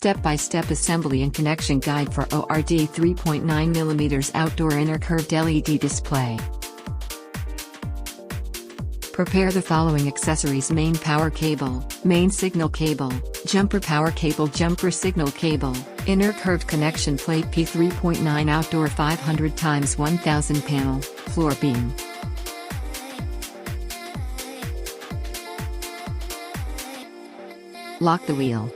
Step-by-step assembly and connection guide for ORD 3.9mm outdoor inner curved LED display. Prepare the following accessories: main power cable, main signal cable, jumper power cable, jumper signal cable, inner curved connection plate, P3.9 outdoor 500x1000 panel, floor beam. Lock the wheel.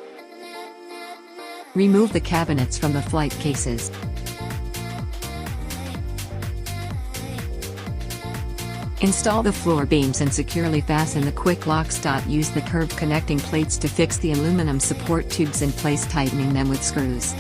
Remove the cabinets from the flight cases. Install the floor beams and securely fasten the quick locks. Use the curved connecting plates to fix the aluminum support tubes in place, tightening them with screws.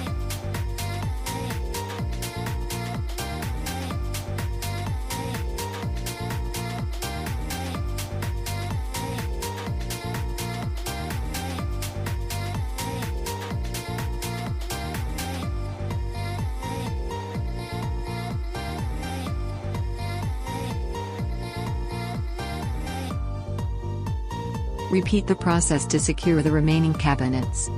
Repeat the process to secure the remaining cabinets.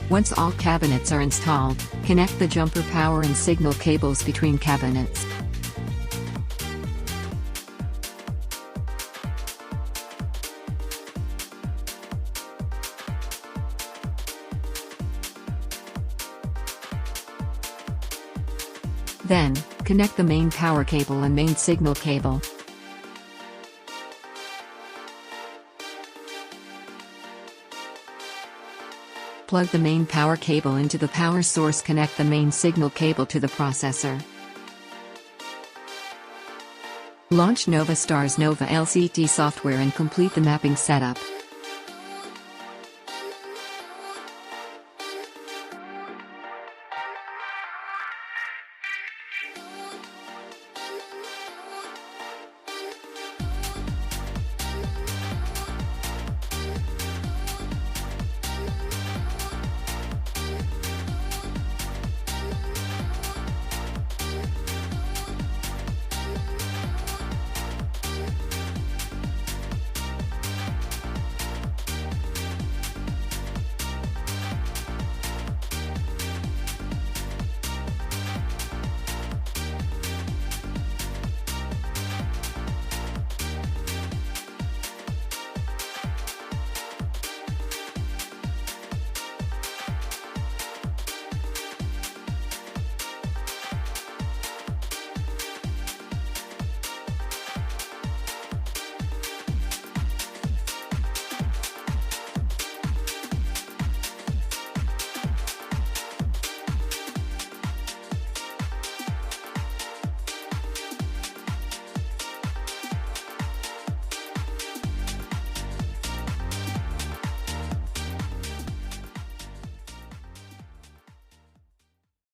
Once all cabinets are installed, connect the jumper power and signal cables between cabinets. Then, connect the main power cable and main signal cable. Plug the main power cable into the power source. Connect the main signal cable to the processor. Launch Nova Star's Nova LCT software and complete the mapping setup.